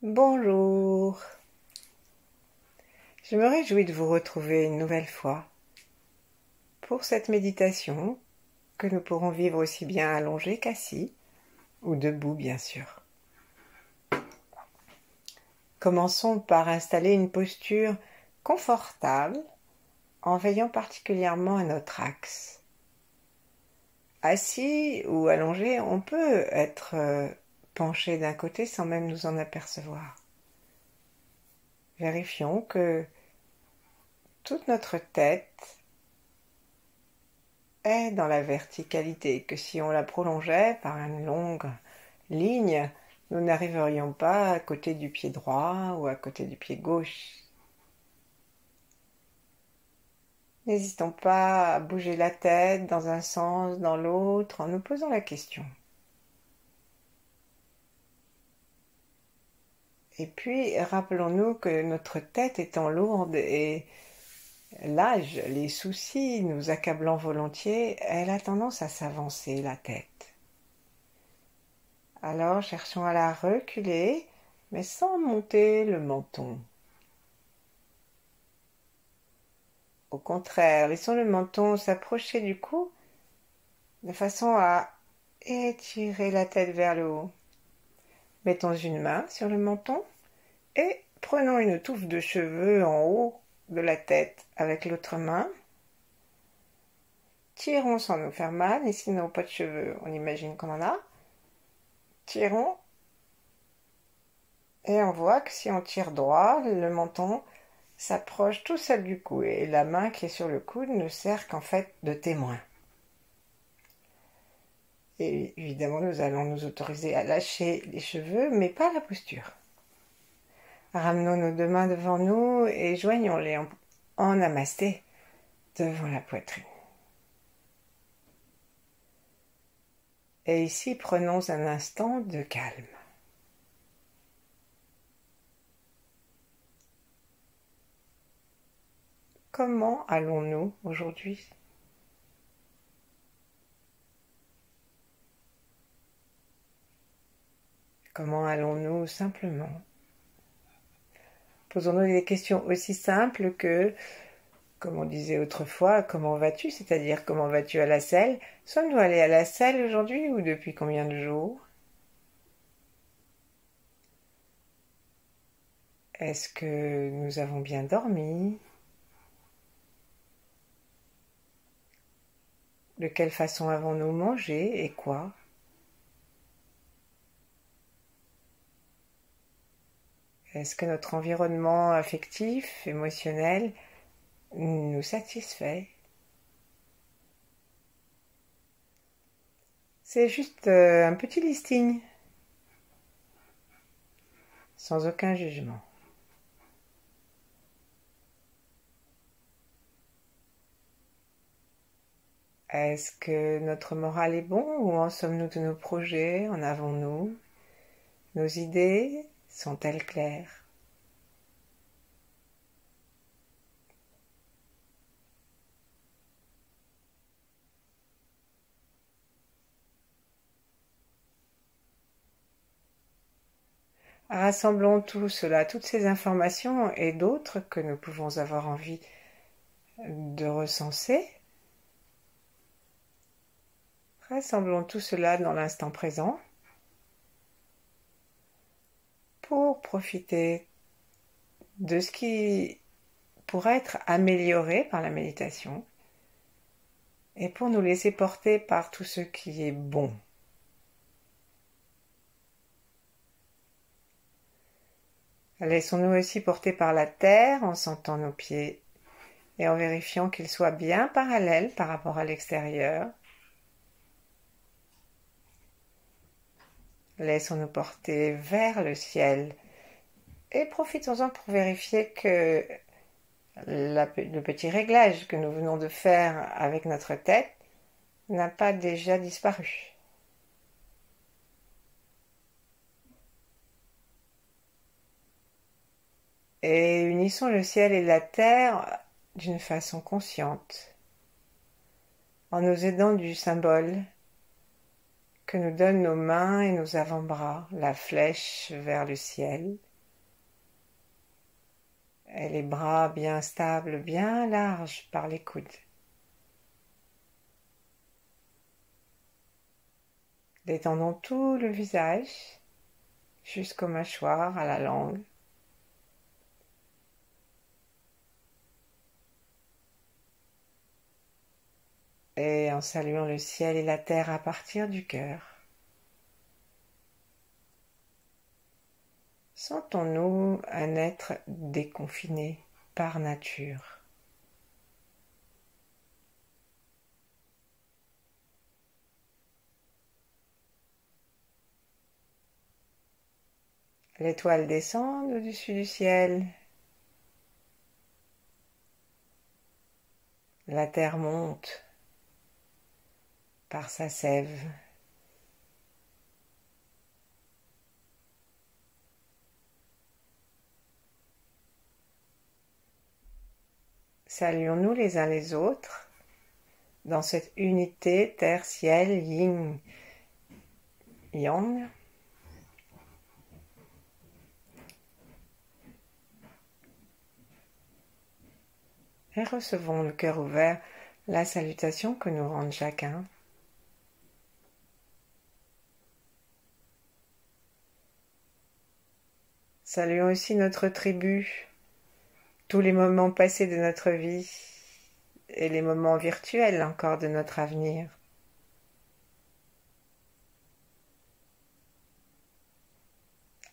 Bonjour, je me réjouis de vous retrouver une nouvelle fois pour cette méditation que nous pourrons vivre aussi bien allongé qu'assis ou debout bien sûr. Commençons par installer une posture confortable en veillant particulièrement à notre axe. Assis ou allongé, on peut être penché d'un côté sans même nous en apercevoir. Vérifions que toute notre tête est dans la verticalité, que si on la prolongeait par une longue ligne, nous n'arriverions pas à côté du pied droit ou à côté du pied gauche. N'hésitons pas à bouger la tête dans un sens, dans l'autre, en nous posant la question. Et puis, rappelons-nous que notre tête étant lourde et l'âge, les soucis nous accablant volontiers, elle a tendance à s'avancer, la tête. Alors, cherchons à la reculer, mais sans monter le menton. Au contraire, laissons le menton s'approcher du cou de façon à étirer la tête vers le haut. Mettons une main sur le menton et prenons une touffe de cheveux en haut de la tête avec l'autre main. Tirons sans nous faire mal, et si nous n'avons pas de cheveux, on imagine qu'on en a. Tirons et on voit que si on tire droit, le menton s'approche tout seul du cou et la main qui est sur le coude ne sert qu'en fait de témoin. Et évidemment, nous allons nous autoriser à lâcher les cheveux, mais pas la posture. Ramenons nos deux mains devant nous et joignons-les en namasté devant la poitrine. Et ici, prenons un instant de calme. Comment allons-nous aujourd'hui ? Comment allons-nous simplement ? Posons-nous des questions aussi simples que, comme on disait autrefois, comment vas-tu ? C'est-à-dire, comment vas-tu à la selle ? Sommes-nous allés à la selle aujourd'hui ou depuis combien de jours ? Est-ce que nous avons bien dormi ? De quelle façon avons-nous mangé et quoi ? Est-ce que notre environnement affectif, émotionnel, nous satisfait ? C'est juste un petit listing, sans aucun jugement. Est-ce que notre moral est bon ? Où en sommes-nous de nos projets ? En avons-nous ? Nos idées sont-elles claires ? Rassemblons tout cela, toutes ces informations et d'autres que nous pouvons avoir envie de recenser. Rassemblons tout cela dans l'instant présent pour profiter de ce qui pourrait être amélioré par la méditation et pour nous laisser porter par tout ce qui est bon. Laissons-nous aussi porter par la terre en sentant nos pieds et en vérifiant qu'ils soient bien parallèles par rapport à l'extérieur. Laissons-nous porter vers le ciel et profitons-en pour vérifier que le petit réglage que nous venons de faire avec notre tête n'a pas déjà disparu. Et unissons le ciel et la terre d'une façon consciente, en nous aidant du symbole que nous donnent nos mains et nos avant-bras, la flèche vers le ciel et les bras bien stables, bien larges par les coudes. Détendons tout le visage jusqu'aux mâchoires, à la langue. Et en saluant le ciel et la terre à partir du cœur. Sentons-nous un être déconfiné par nature. L'étoile descend au-dessus du ciel. La terre monte par sa sève. Saluons-nous les uns les autres dans cette unité terre-ciel, yin-yang. Et recevons le cœur ouvert la salutation que nous rend chacun. Saluons aussi notre tribu, tous les moments passés de notre vie et les moments virtuels encore de notre avenir.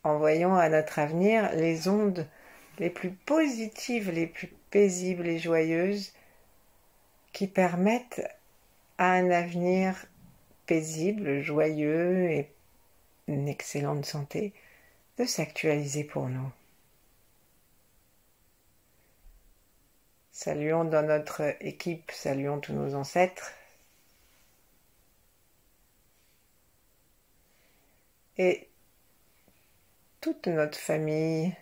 Envoyons à notre avenir les ondes les plus positives, les plus paisibles et joyeuses qui permettent à un avenir paisible, joyeux et une excellente santé de s'actualiser pour nous. Saluons dans notre équipe, saluons tous nos ancêtres et toute notre famille,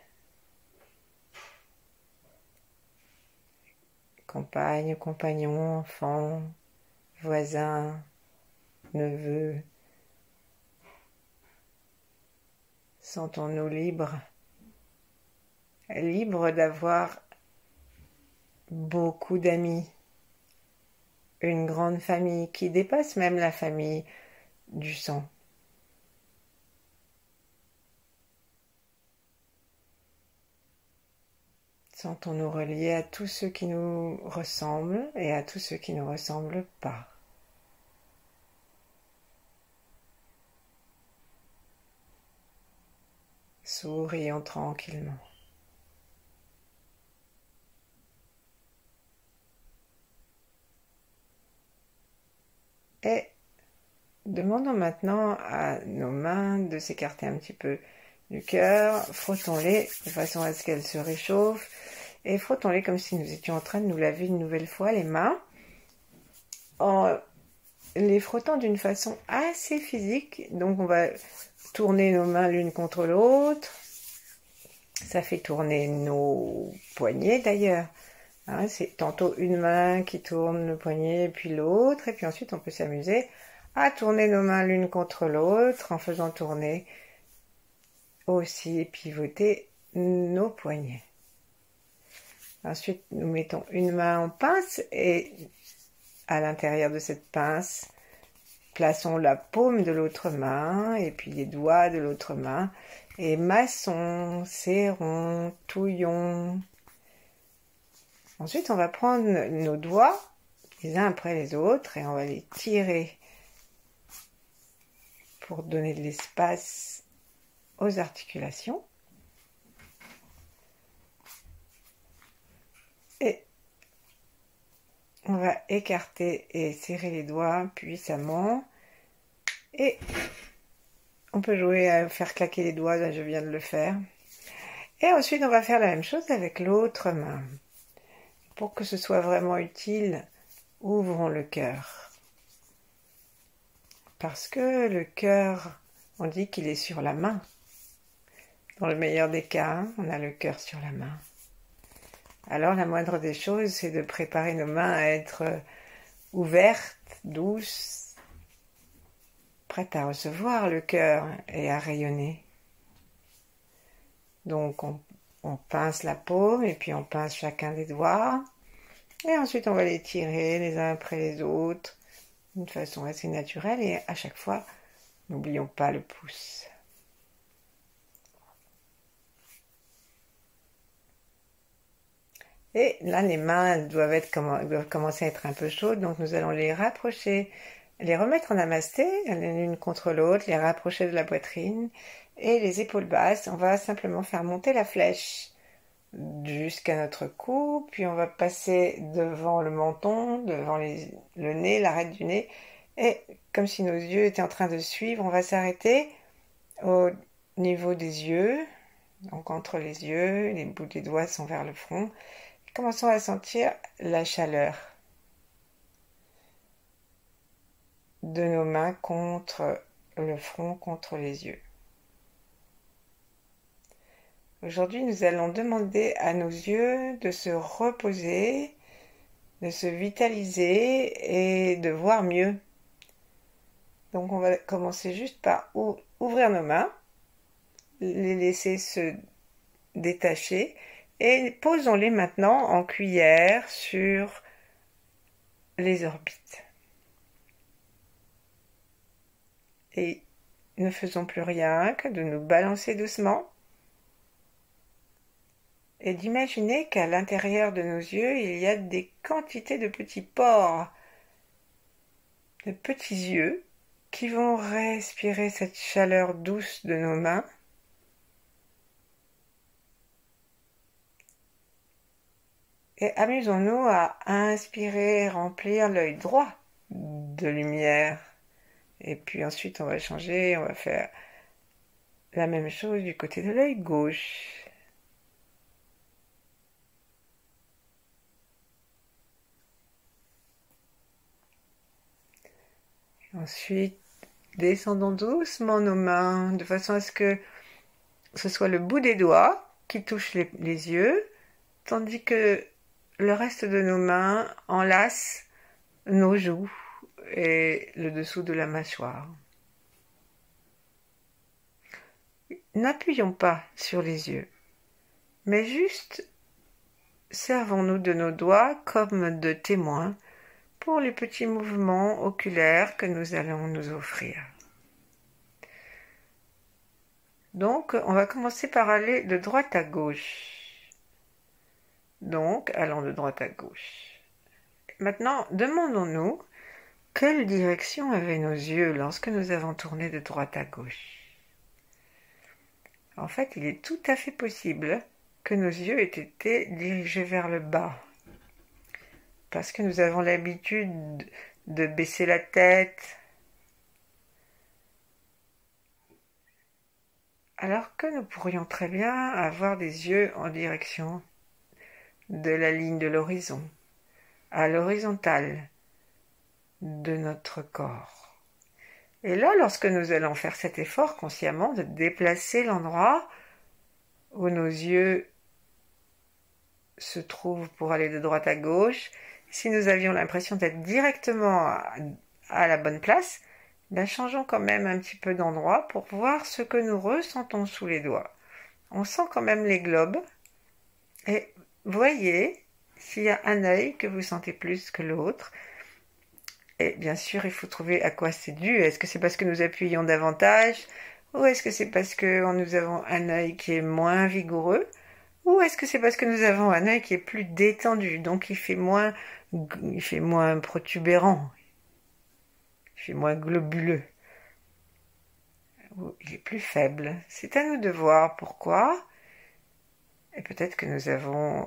compagne, compagnon, enfants, voisins, neveux. Sentons-nous libres d'avoir beaucoup d'amis, une grande famille qui dépasse même la famille du sang. Sentons-nous reliés à tous ceux qui nous ressemblent et à tous ceux qui ne nous ressemblent pas. Sourions tranquillement. Et demandons maintenant à nos mains de s'écarter un petit peu du cœur. Frottons-les de façon à ce qu'elles se réchauffent. Et frottons-les comme si nous étions en train de nous laver une nouvelle fois les mains. En les frottant d'une façon assez physique. Donc on va tourner nos mains l'une contre l'autre. Ça fait tourner nos poignets d'ailleurs. Hein, c'est tantôt une main qui tourne le poignet, puis l'autre. Et puis ensuite on peut s'amuser à tourner nos mains l'une contre l'autre en faisant tourner aussi et pivoter nos poignets. Ensuite, nous mettons une main en pince et à l'intérieur de cette pince, plaçons la paume de l'autre main et puis les doigts de l'autre main et massons, serrons, touillons. Ensuite, on va prendre nos doigts les uns après les autres et on va les tirer pour donner de l'espace aux articulations. Et on va écarter et serrer les doigts puissamment. Et on peut jouer à faire claquer les doigts, là je viens de le faire. Et ensuite on va faire la même chose avec l'autre main. Pour que ce soit vraiment utile, ouvrons le cœur. Parce que le cœur, on dit qu'il est sur la main. Dans le meilleur des cas, on a le cœur sur la main. Alors la moindre des choses, c'est de préparer nos mains à être ouvertes, douces, prêtes à recevoir le cœur et à rayonner. Donc on on pince la paume et puis on pince chacun des doigts. Et ensuite, on va les tirer les uns après les autres d'une façon assez naturelle. Et à chaque fois, n'oublions pas le pouce. Et là, les mains doivent commencer à être un peu chaudes, donc nous allons les rapprocher, les remettre en namasté, l'une contre l'autre, les rapprocher de la poitrine et les épaules basses. On va simplement faire monter la flèche jusqu'à notre cou, puis on va passer devant le menton, devant le nez, l'arête du nez, et comme si nos yeux étaient en train de suivre, on va s'arrêter au niveau des yeux, donc entre les yeux, les bouts des doigts sont vers le front. Commençons à sentir la chaleur de nos mains contre le front, contre les yeux. Aujourd'hui, nous allons demander à nos yeux de se reposer, de se vitaliser et de voir mieux. Donc on va commencer juste par ouvrir nos mains, les laisser se détacher et posons-les maintenant en cuillère sur les orbites. Et ne faisons plus rien que de nous balancer doucement et d'imaginer qu'à l'intérieur de nos yeux, il y a des quantités de petits pores, de petits yeux qui vont respirer cette chaleur douce de nos mains. Et amusons-nous à inspirer et remplir l'œil droit de lumière. Et puis ensuite, on va changer, on va faire la même chose du côté de l'œil gauche. Ensuite, descendons doucement nos mains de façon à ce que ce soit le bout des doigts qui touche les yeux, tandis que le reste de nos mains enlace nos joues et le dessous de la mâchoire. N'appuyons pas sur les yeux, mais juste servons-nous de nos doigts comme de témoins pour les petits mouvements oculaires que nous allons nous offrir. Donc, on va commencer par aller de droite à gauche. Donc, allons de droite à gauche. Maintenant, demandons-nous quelle direction avaient nos yeux lorsque nous avons tourné de droite à gauche. En fait, il est tout à fait possible que nos yeux aient été dirigés vers le bas, parce que nous avons l'habitude de baisser la tête, alors que nous pourrions très bien avoir des yeux en direction de la ligne de l'horizon, à l'horizontale de notre corps. Et là, lorsque nous allons faire cet effort consciemment de déplacer l'endroit où nos yeux se trouvent pour aller de droite à gauche, si nous avions l'impression d'être directement à la bonne place, changeons quand même un petit peu d'endroit pour voir ce que nous ressentons sous les doigts. On sent quand même les globes et voyez s'il y a un œil que vous sentez plus que l'autre. Et bien sûr, il faut trouver à quoi c'est dû. Est-ce que c'est parce que nous appuyons davantage? Ou est-ce que c'est parce que nous avons un œil qui est moins vigoureux? Ou est-ce que c'est parce que nous avons un œil qui est plus détendu, donc il fait moins protubérant, il fait moins globuleux, ou il est plus faible? C'est à nous de voir pourquoi. Et peut-être que nous avons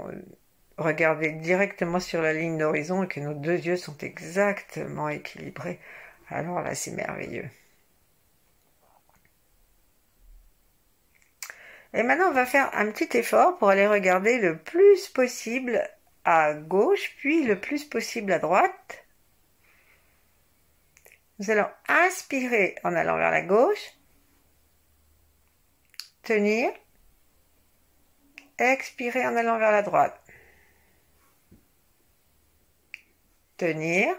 regardé directement sur la ligne d'horizon et que nos deux yeux sont exactement équilibrés. Alors là, c'est merveilleux. Et maintenant, on va faire un petit effort pour aller regarder le plus possible à gauche, puis le plus possible à droite. Nous allons inspirer en allant vers la gauche, tenir, expirer en allant vers la droite, tenir,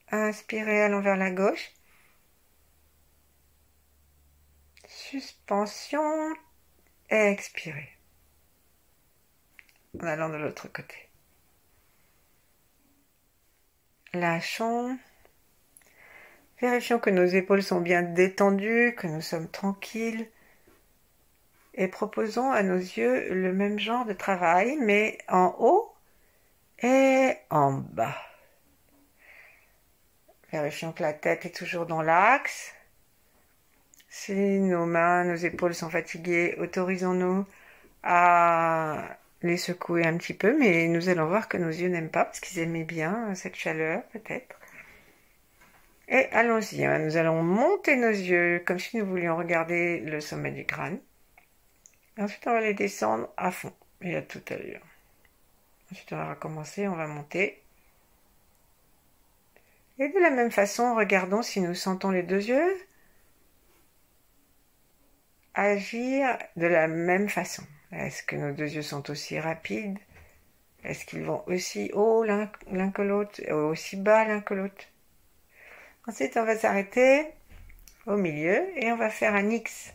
inspirer allant vers la gauche, suspension, Expirez. En allant de l'autre côté. Lâchons. Vérifions que nos épaules sont bien détendues, que nous sommes tranquilles. Et proposons à nos yeux le même genre de travail, mais en haut et en bas. Vérifions que la tête est toujours dans l'axe. Si nos mains, nos épaules sont fatiguées, autorisons-nous à les secouer un petit peu, mais nous allons voir que nos yeux n'aiment pas, parce qu'ils aimaient bien cette chaleur, peut-être. Et allons-y, nous allons monter nos yeux comme si nous voulions regarder le sommet du crâne. Et ensuite, on va les descendre à fond et à toute allure. Ensuite, on va recommencer, on va monter. Et de la même façon, regardons si nous sentons les deux yeux agir de la même façon. Est-ce que nos deux yeux sont aussi rapides? Est-ce qu'ils vont aussi haut l'un que l'autre, aussi bas l'un que l'autre? Ensuite, on va s'arrêter au milieu et on va faire un X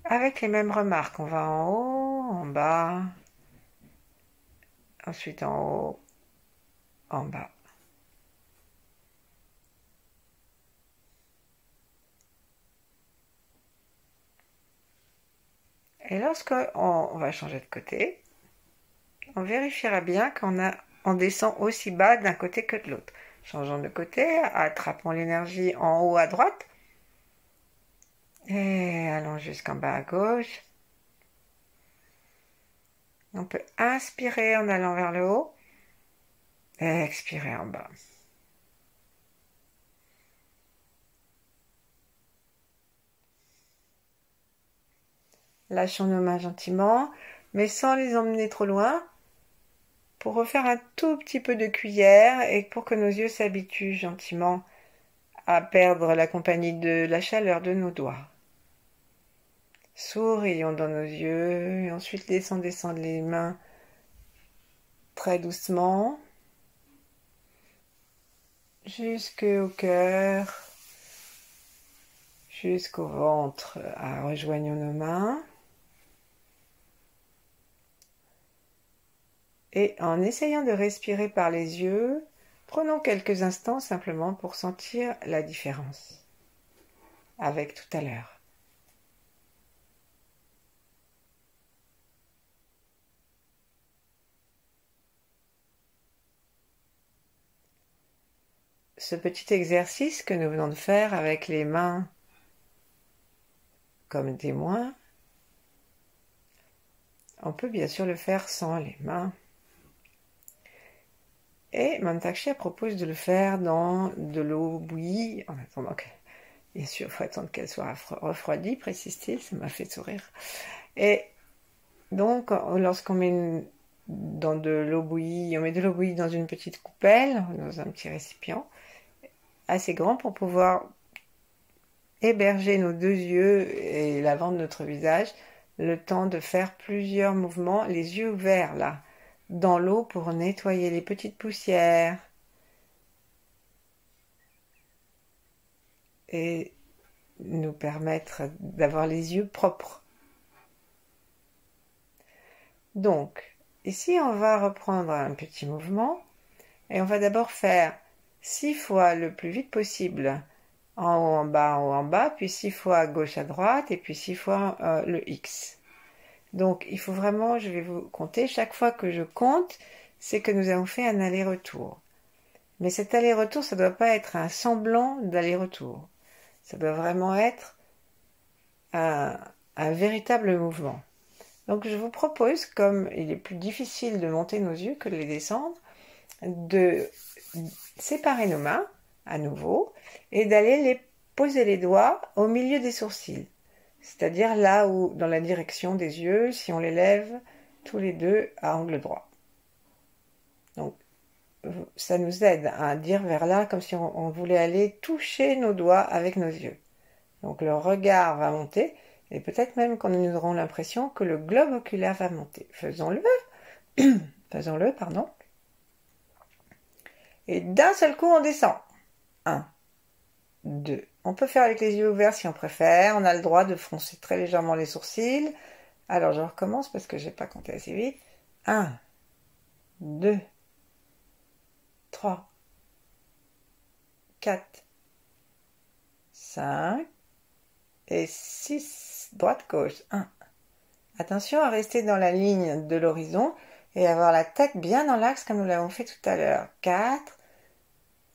avec les mêmes remarques. On va en haut, en bas, ensuite en haut, en bas. Et lorsque on va changer de côté, on vérifiera bien on descend aussi bas d'un côté que de l'autre. Changeons de côté, attrapons l'énergie en haut à droite et allons jusqu'en bas à gauche. On peut inspirer en allant vers le haut et expirer en bas. Lâchons nos mains gentiment, mais sans les emmener trop loin, pour refaire un tout petit peu de cuillère et pour que nos yeux s'habituent gentiment à perdre la compagnie de la chaleur de nos doigts. Sourions dans nos yeux et ensuite descendre les mains très doucement jusqu'au cœur, jusqu'au ventre. Rejoignons nos mains. Et en essayant de respirer par les yeux, prenons quelques instants simplement pour sentir la différence avec tout à l'heure. Ce petit exercice que nous venons de faire avec les mains comme témoins, on peut bien sûr le faire sans les mains. Et Mantak Chia propose de le faire dans de l'eau bouillie, en attendant que, bien sûr, il faut attendre qu'elle soit refroidie, précise-t-il, ça m'a fait sourire. Et donc, lorsqu'on met dans de l'eau bouillie, on met de l'eau bouillie dans une petite coupelle, dans un petit récipient, assez grand pour pouvoir héberger nos deux yeux et l'avant de notre visage, le temps de faire plusieurs mouvements, les yeux ouverts là, dans l'eau pour nettoyer les petites poussières et nous permettre d'avoir les yeux propres. Donc, ici on va reprendre un petit mouvement et on va d'abord faire 6 fois le plus vite possible en haut, en haut, en bas, puis 6 fois gauche à droite et puis 6 fois le X. Donc, il faut vraiment, je vais vous compter, chaque fois que je compte, c'est que nous avons fait un aller-retour. Mais cet aller-retour, ça ne doit pas être un semblant d'aller-retour. Ça doit vraiment être un véritable mouvement. Donc, je vous propose, comme il est plus difficile de monter nos yeux que de les descendre, de séparer nos mains, à nouveau, et d'aller poser les doigts au milieu des sourcils. C'est-à-dire là où, dans la direction des yeux, si on les lève tous les deux à angle droit. Donc, ça nous aide à dire vers là comme si on voulait aller toucher nos doigts avec nos yeux. Donc, le regard va monter et peut-être même qu'on nous aurons l'impression que le globe oculaire va monter. Faisons-le. Faisons-le, pardon. Et d'un seul coup, on descend. 1, 2. On peut faire avec les yeux ouverts si on préfère. On a le droit de froncer très légèrement les sourcils. Alors, je recommence parce que j'ai pas compté assez vite. 1, 2, 3, 4, 5 et 6. Droite-gauche. 1. Attention à rester dans la ligne de l'horizon et avoir la tête bien dans l'axe comme nous l'avons fait tout à l'heure. 4,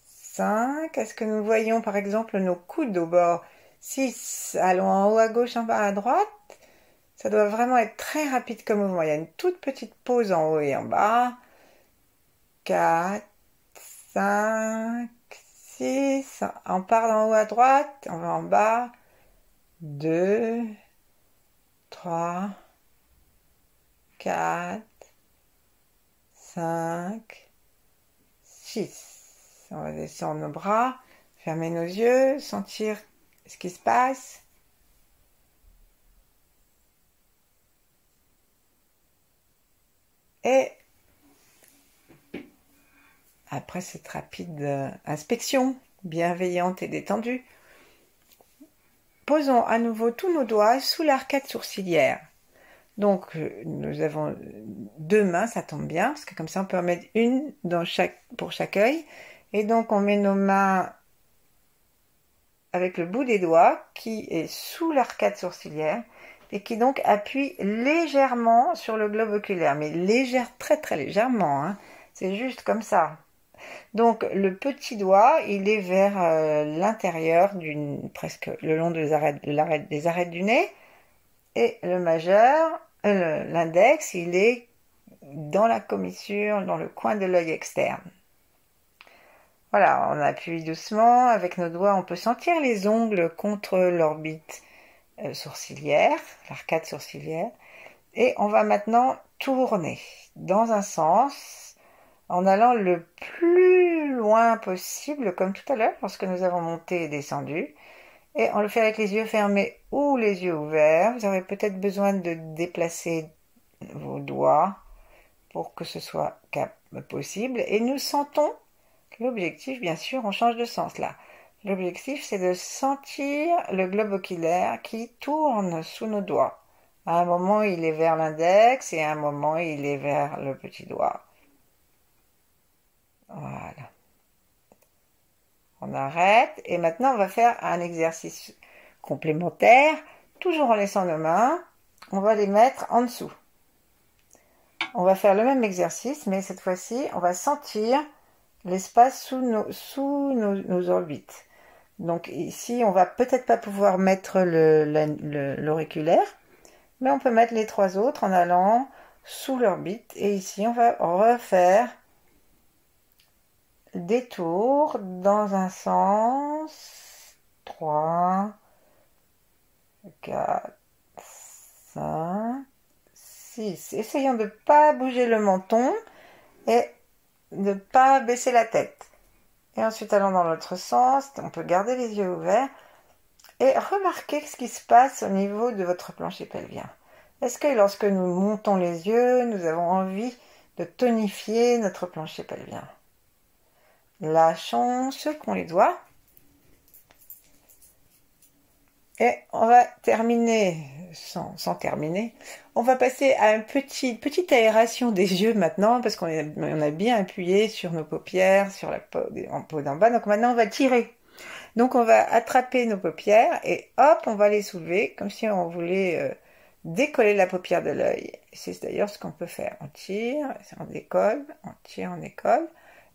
5. Est-ce que nous voyons par exemple nos coudes au bord? 6. Allons en haut à gauche, en bas à droite. Ça doit vraiment être très rapide comme mouvement. Il y a une toute petite pause en haut et en bas. 4, 5, 6. On part d'en haut à droite, on va en bas. 2, 3, 4, 5, 6. On va descendre nos bras, fermer nos yeux, sentir ce qui se passe. Et après cette rapide inspection bienveillante et détendue, posons à nouveau tous nos doigts sous l'arcade sourcilière. Donc, nous avons 2 mains, ça tombe bien, parce que comme ça, on peut en mettre une pour chaque œil. Et donc, on met nos mains avec le bout des doigts qui est sous l'arcade sourcilière et qui donc appuie légèrement sur le globe oculaire, mais très très légèrement, hein. C'est juste comme ça. Donc, le petit doigt, il est vers l'intérieur, presque le long des arêtes du nez, et le majeur, l'index, il est dans la commissure, dans le coin de l'œil externe. Voilà, on appuie doucement, avec nos doigts, on peut sentir les ongles contre l'orbite sourcilière, l'arcade sourcilière, et on va maintenant tourner dans un sens, en allant le plus loin possible, comme tout à l'heure, lorsque nous avons monté et descendu. Et on le fait avec les yeux fermés ou les yeux ouverts. Vous aurez peut-être besoin de déplacer vos doigts pour que ce soit possible. Et nous sentons l'objectif, bien sûr, on change de sens là. L'objectif, c'est de sentir le globe oculaire qui tourne sous nos doigts. À un moment, il est vers l'index et à un moment, il est vers le petit doigt. Voilà. On arrête et maintenant on va faire un exercice complémentaire, toujours en laissant nos mains. On va les mettre en dessous. On va faire le même exercice, mais cette fois-ci, on va sentir l'espace sous nos orbites. Donc ici, on va peut-être pas pouvoir mettre l'auriculaire, mais on peut mettre les 3 autres en allant sous l'orbite. Et ici, on va refaire des tours dans un sens. 3, 4, 5, 6. Essayons de ne pas bouger le menton et de ne pas baisser la tête. Et ensuite, allons dans l'autre sens. On peut garder les yeux ouverts et remarquez ce qui se passe au niveau de votre plancher pelvien. Est-ce que lorsque nous montons les yeux, nous avons envie de tonifier notre plancher pelvien? Lâchons, secouons les doigts. Et on va terminer, sans terminer, on va passer à une petite aération des yeux maintenant, parce qu'on a bien appuyé sur nos paupières, sur la peau d'en bas. Donc maintenant, on va tirer. Donc on va attraper nos paupières et hop, on va les soulever, comme si on voulait décoller la paupière de l'œil. C'est d'ailleurs ce qu'on peut faire. On tire, on décolle, on tire, on décolle.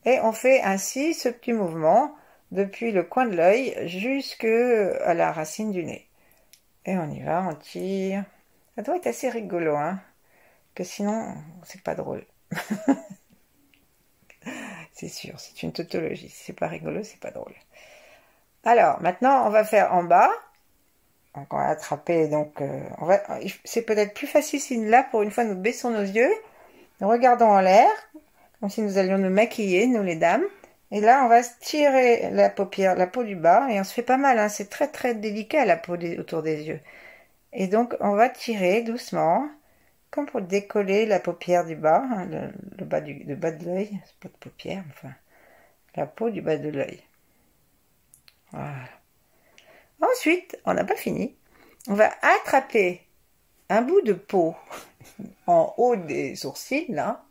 Et on fait ainsi ce petit mouvement depuis le coin de l'œil jusqu'à la racine du nez. Et on y va, on tire. Ça doit être assez rigolo, hein, que sinon, c'est pas drôle. C'est sûr, c'est une tautologie. Si c'est pas rigolo, c'est pas drôle. Alors, maintenant, on va faire en bas. Donc, on va attraper, c'est peut-être plus facile si là, pour une fois, nous baissons nos yeux. Nous regardons en l'air, comme si nous allions nous maquiller, nous les dames. Et là, on va se tirer la paupière, la peau du bas, et on se fait pas mal, hein. C'est très très délicat la peau autour des yeux. Et donc, on va tirer doucement, comme pour décoller la paupière du bas, hein, le bas de l'œil, c'est pas de paupière, enfin, la peau du bas de l'œil. Voilà. Ensuite, on n'a pas fini. On va attraper un bout de peau en haut des sourcils, là.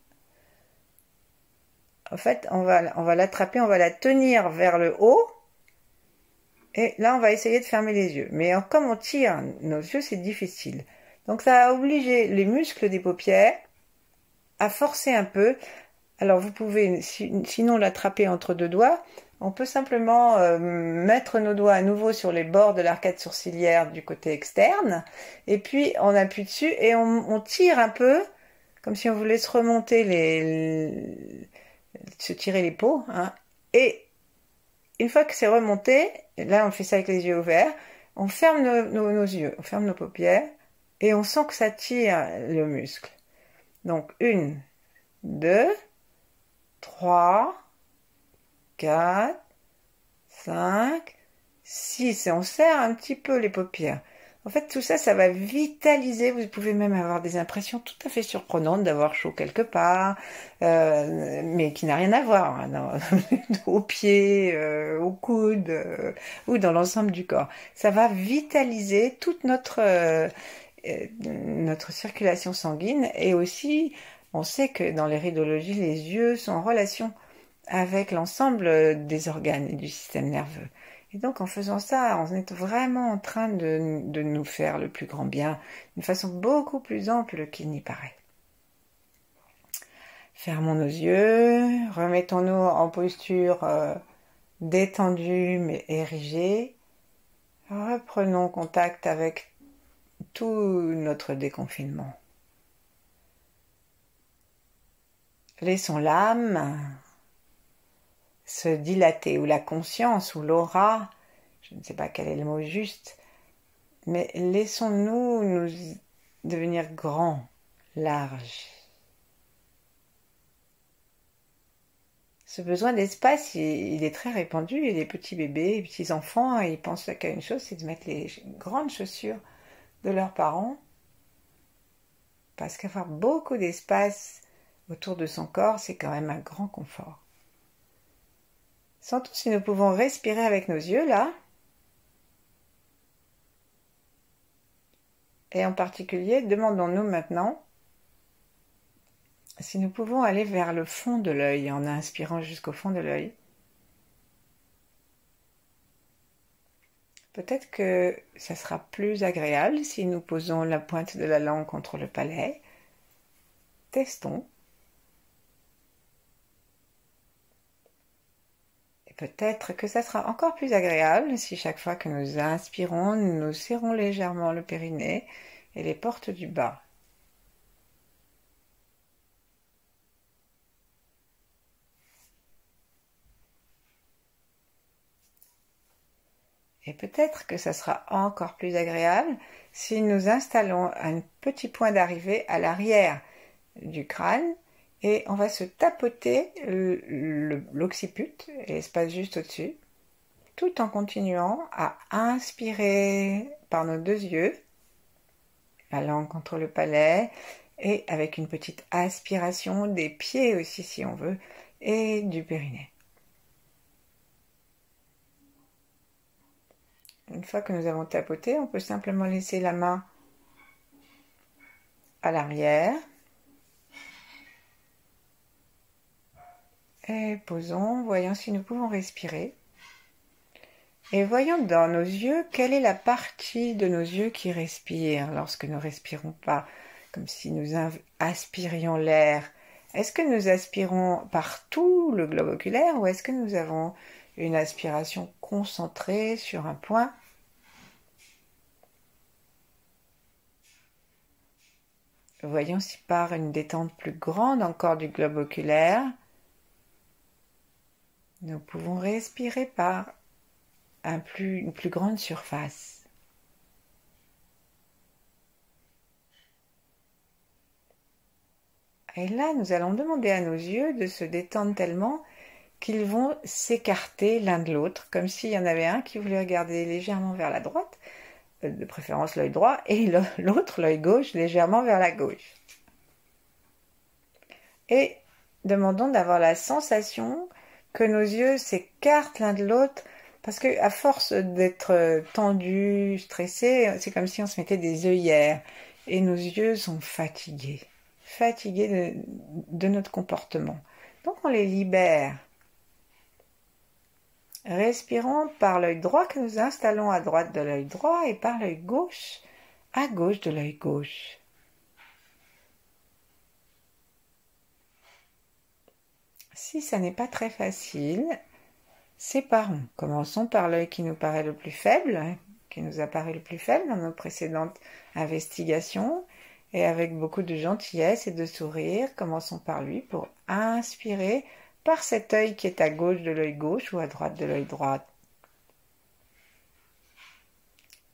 En fait, on va l'attraper, on va la tenir vers le haut. Et là, on va essayer de fermer les yeux. Mais comme on tire nos yeux, c'est difficile. Donc ça va obliger les muscles des paupières à forcer un peu. Alors vous pouvez sinon l'attraper entre deux doigts. On peut simplement mettre nos doigts à nouveau sur les bords de l'arcade sourcilière du côté externe. Et puis on appuie dessus et on tire un peu, comme si on voulait se remonter se tirer les peaux. Hein. Et une fois que c'est remonté, là on fait ça avec les yeux ouverts, on ferme nos yeux, on ferme nos paupières et on sent que ça tire le muscle. Donc 1, 2, 3, 4, 5, 6 et on serre un petit peu les paupières. En fait, tout ça, ça va vitaliser. Vous pouvez même avoir des impressions tout à fait surprenantes d'avoir chaud quelque part, mais qui n'a rien à voir hein, aux pieds, aux coudes ou dans l'ensemble du corps. Ça va vitaliser toute notre circulation sanguine et aussi, on sait que dans l'iridologie, les yeux sont en relation avec l'ensemble des organes et du système nerveux. Et donc en faisant ça, on est vraiment en train de nous faire le plus grand bien, d'une façon beaucoup plus ample qu'il n'y paraît. Fermons nos yeux, remettons-nous en posture détendue mais érigée. Reprenons contact avec tout notre déconfinement. Laissons l'âme se dilater, ou la conscience, ou l'aura, je ne sais pas quel est le mot juste, mais laissons-nous nous devenir grands, larges. Ce besoin d'espace, il est très répandu, et les petits bébés, les petits enfants, ils pensent qu'à une chose, c'est de mettre les grandes chaussures de leurs parents, parce qu'avoir beaucoup d'espace autour de son corps, c'est quand même un grand confort. Sentons si nous pouvons respirer avec nos yeux, là. Et en particulier, demandons-nous maintenant si nous pouvons aller vers le fond de l'œil en inspirant jusqu'au fond de l'œil. Peut-être que ça sera plus agréable si nous posons la pointe de la langue contre le palais. Testons. Peut-être que ça sera encore plus agréable si chaque fois que nous inspirons, nous serrons légèrement le périnée et les portes du bas. Et peut-être que ça sera encore plus agréable si nous installons un petit point d'arrivée à l'arrière du crâne et on va se tapoter l'occiput, l'espace juste au-dessus, tout en continuant à inspirer par nos deux yeux, la langue contre le palais, et avec une petite aspiration des pieds aussi si on veut, et du périnée. Une fois que nous avons tapoté, on peut simplement laisser la main à l'arrière. Et posons, voyons si nous pouvons respirer. Et voyons dans nos yeux quelle est la partie de nos yeux qui respire lorsque nous ne respirons pas, comme si nous aspirions l'air. Est-ce que nous aspirons par tout le globe oculaire ou est-ce que nous avons une aspiration concentrée sur un point? Voyons si par une détente plus grande encore du globe oculaire, nous pouvons respirer par une plus grande surface. Et là, nous allons demander à nos yeux de se détendre tellement qu'ils vont s'écarter l'un de l'autre, comme s'il y en avait un qui voulait regarder légèrement vers la droite, de préférence l'œil droit, et l'autre, l'œil gauche, légèrement vers la gauche. Et demandons d'avoir la sensation que nos yeux s'écartent l'un de l'autre Parce que à force d'être tendu, stressé, c'est comme si on se mettait des œillères. Et nos yeux sont fatigués. Fatigués de notre comportement. Donc on les libère. Respirons par l'œil droit que nous installons à droite de l'œil droit et par l'œil gauche à gauche de l'œil gauche. Si ça n'est pas très facile, séparons. Commençons par l'œil qui nous paraît le plus faible, qui nous apparaît le plus faible dans nos précédentes investigations. Et avec beaucoup de gentillesse et de sourire, commençons par lui pour inspirer par cet œil qui est à gauche de l'œil gauche ou à droite de l'œil droit.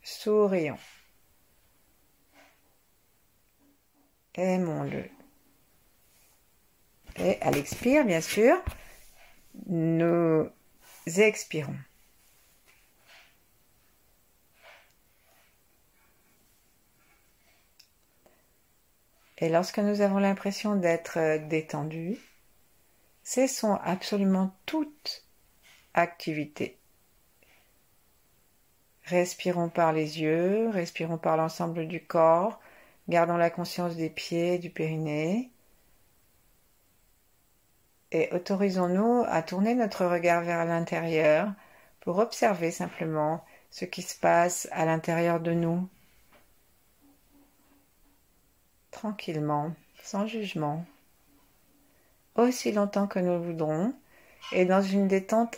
Sourions. Aimons-le. Et à l'expire, bien sûr, nous expirons. Et lorsque nous avons l'impression d'être détendus, cessons absolument toute activité. Respirons par les yeux, respirons par l'ensemble du corps, gardons la conscience des pieds et du périnée. Et autorisons-nous à tourner notre regard vers l'intérieur pour observer simplement ce qui se passe à l'intérieur de nous. Tranquillement, sans jugement, aussi longtemps que nous le voudrons, et dans une détente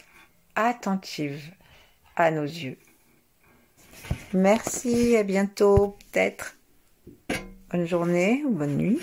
attentive à nos yeux. Merci, à bientôt, peut-être. Bonne journée ou bonne nuit.